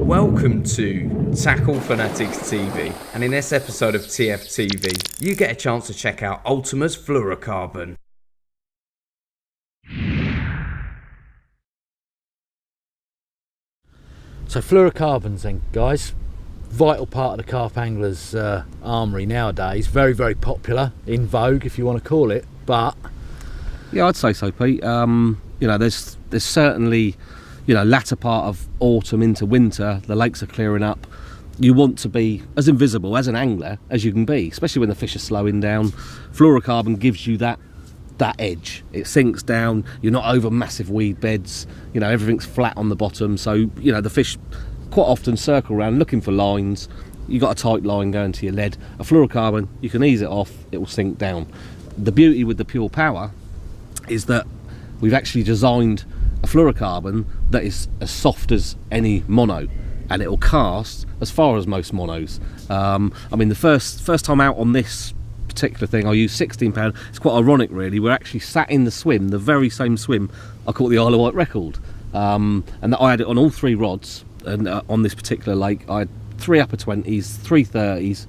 Welcome to Tackle Fanatics TV, and in this episode of TFTV, you get a chance to check out Ultima's Fluorocarbon. So fluorocarbons then, guys, vital part of the carp angler's armoury nowadays. Very, very popular, in vogue if you want to call it, but... Yeah, I'd say so, Pete. You know, there's certainly, you know, latter part of autumn into winter, the lakes are clearing up. You want to be as invisible as an angler as you can be, especially when the fish are slowing down. Fluorocarbon gives you that edge. It sinks down, you're not over massive weed beds, you know, everything's flat on the bottom, so, you know, the fish quite often circle around looking for lines. You got a tight line going to your lead. A fluorocarbon, you can ease it off, it will sink down. The beauty with the Pure Power is that we've actually designed a fluorocarbon that is as soft as any mono, and it will cast as far as most monos. I mean, the first time out on this particular thing, I used 16 pound. It's quite ironic, really. We're actually sat in the swim, the very same swim I caught the Isle of Wight record, and I had it on all three rods. And on this particular lake, I had 3 upper 20s, 3 30s,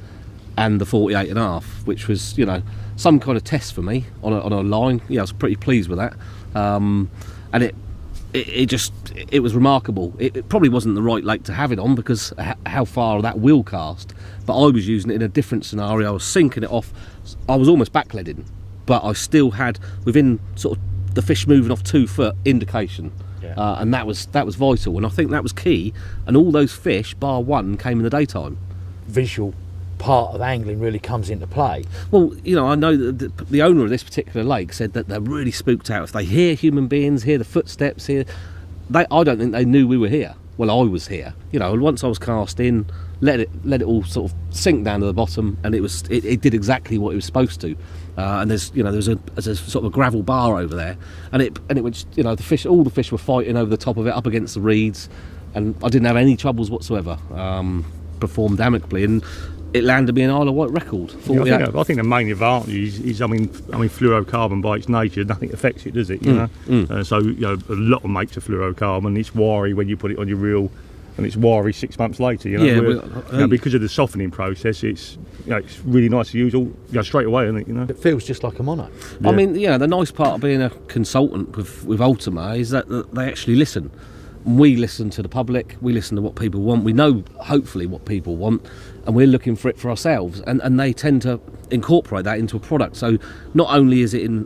and the 48.5, which was, you know, some kind of test for me on a line. Yeah, I was pretty pleased with that, and it was remarkable. It probably wasn't the right lake to have it on because how far that will cast, but I was using it in a different scenario. I was sinking it off. I was almost backleading, but I still had, within sort of the fish moving off 2 foot, indication. Yeah. And that was vital, and I think that was key. And all those fish, bar one, came in the daytime. Visual part of angling really comes into play. Well, you know, I know that the owner of this particular lake said that they're really spooked out if they hear human beings, hear the footsteps here. I don't think they knew we were here. Well, I was here, you know. And once I was cast in, let it all sort of sink down to the bottom, and it did exactly what it was supposed to. And there's a sort of a gravel bar over there, and it was, you know, all the fish were fighting over the top of it, up against the reeds, and I didn't have any troubles whatsoever. Performed amicably, and it landed me an Isle of Wight record. Yeah, I think the main advantage is, I mean, fluorocarbon by its nature, nothing affects it, does it? You know, so, you know, a lot of makes of fluorocarbon. It's wiry when you put it on your reel, and it's wiry 6 months later. You know, you know, because of the softening process, it's, you know, it's really nice to use all, you know, straight away, isn't it? You know, it feels just like a mono. Yeah. I mean, yeah, the nice part of being a consultant with Ultima is that they actually listen. We listen to the public, we listen to what people want, we know hopefully what people want, and we're looking for it for ourselves, and they tend to incorporate that into a product. So not only is it in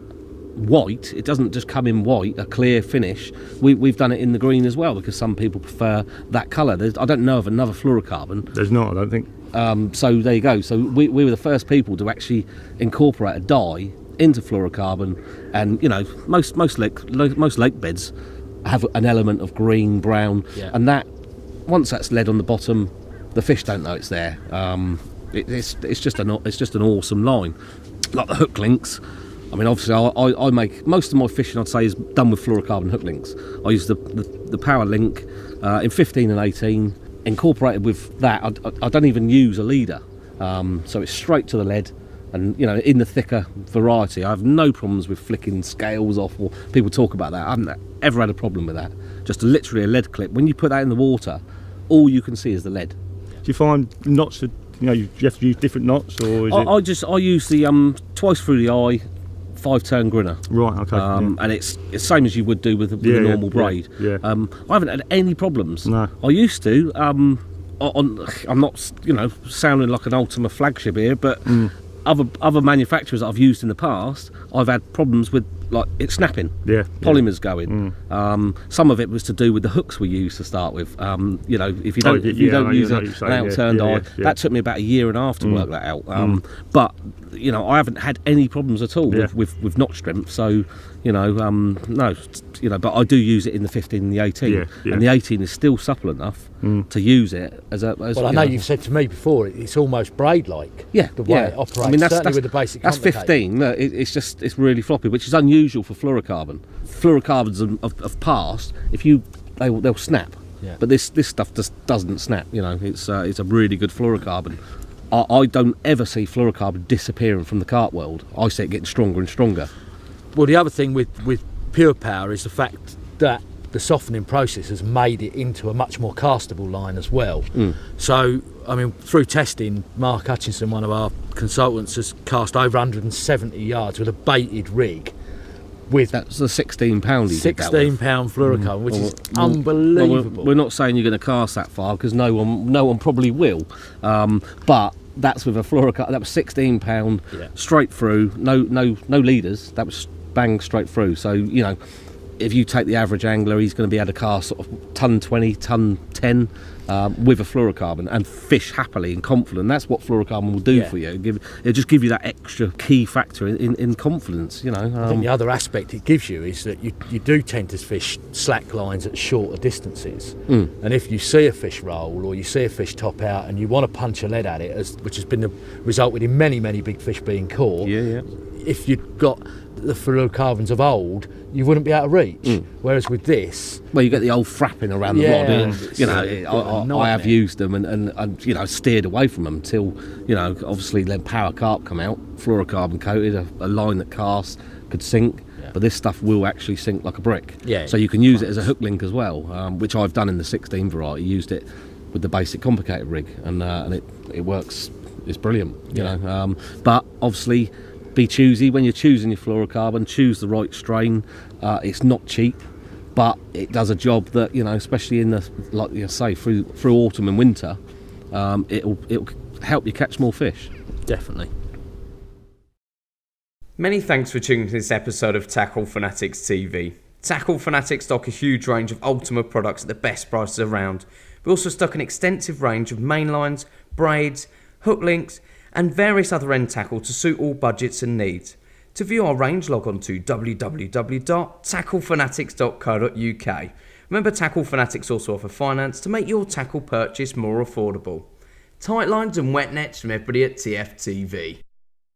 white, it doesn't just come in white, a clear finish, we've done it in the green as well, because some people prefer that colour. I don't know of another fluorocarbon. There's not, I don't think. So there you go. So we were the first people to actually incorporate a dye into fluorocarbon, and, you know, most lake beds have an element of green, brown, yeah. And that, once that's lead on the bottom, the fish don't know it's there. It's just an awesome line, like the hook links. I mean, obviously, I make most of my fishing, I'd say, is done with fluorocarbon hook links. I use the Power Link in 15 and 18, incorporated with that. I don't even use a leader, so it's straight to the lead. And, you know, in the thicker variety, I have no problems with flicking scales off, or people talk about that. I haven't ever had a problem with that. Just literally a lead clip. When you put that in the water, all you can see is the lead. Do you find knots, you know, you have to use different knots, or is I use the twice through the eye 5-turn grinner. Right, okay. And it's the same as you would do with a normal braid. Yeah. I haven't had any problems. No. I used to. I'm not, you know, sounding like an Ultima flagship here, but other manufacturers that I've used in the past, I've had problems with, like, it snapping, polymers going. Some of it was to do with the hooks we used to start with. You know, if you don't use an outturned eye, that took me about 1.5 years to work that out. But, you know, I haven't had any problems at all with knot strength. So, you know, no, you know, but I do use it in the 15 and the 18, and the 18 is still supple enough to use it as a. Well, I know you've said to me before, it's almost braid-like. Yeah, the way it operates. I mean, that's with the basic. That's 15. Look, it's really floppy, which is unusual for fluorocarbon. Fluorocarbons of past, they'll snap. Yeah. But this stuff just doesn't snap. You know, it's a really good fluorocarbon. I don't ever see fluorocarbon disappearing from the carp world. I see it getting stronger and stronger. Well, the other thing with Pure Power is the fact that the softening process has made it into a much more castable line as well. So, I mean, through testing, Mark Hutchinson, one of our consultants, has cast over 170 yards with a baited rig. With That's the £16 £16 fluorocarbon, which is unbelievable. We're not saying you're going to cast that far, because no one probably will. But that's with a fluorocarbon. That was £16 straight through. No leaders. That was bang straight through. So if you take the average angler, he's going to be able to cast sort of ton 20, ton 10 with a fluorocarbon and fish happily and confident. That's what fluorocarbon will do for you. It'll just give you that extra key factor in confidence. I think the other aspect it gives you is that you do tend to fish slack lines at shorter distances. And if you see a fish roll or you see a fish top out and you want to punch a lead at it, which has been the result with many big fish being caught, if you've got the fluorocarbons of old, you wouldn't be able to reach. Whereas with this, well, you get the old frapping around the rod. I have used them and steered away from them till obviously then power carp come out, fluorocarbon coated, a line that casts could sink. But this stuff will actually sink like a brick. So you can use it as a hook link as well, which I've done in the 16 variety. Used it with the basic complicated rig, and it works. It's brilliant. But obviously, be choosy when you're choosing your fluorocarbon. Choose the right strain. It's not cheap, but it does a job that especially in the, like you say, through autumn and winter, it'll help you catch more fish. Definitely. Many thanks for tuning to this episode of Tackle Fanatics TV. Tackle Fanatics stock a huge range of Ultima products at the best prices around. We also stock an extensive range of mainlines, braids, hook links, and various other end tackle to suit all budgets and needs. To view our range, log on to www.tacklefanatics.co.uk. Remember, Tackle Fanatics also offer finance to make your tackle purchase more affordable. Tight lines and wet nets from everybody at TFTV.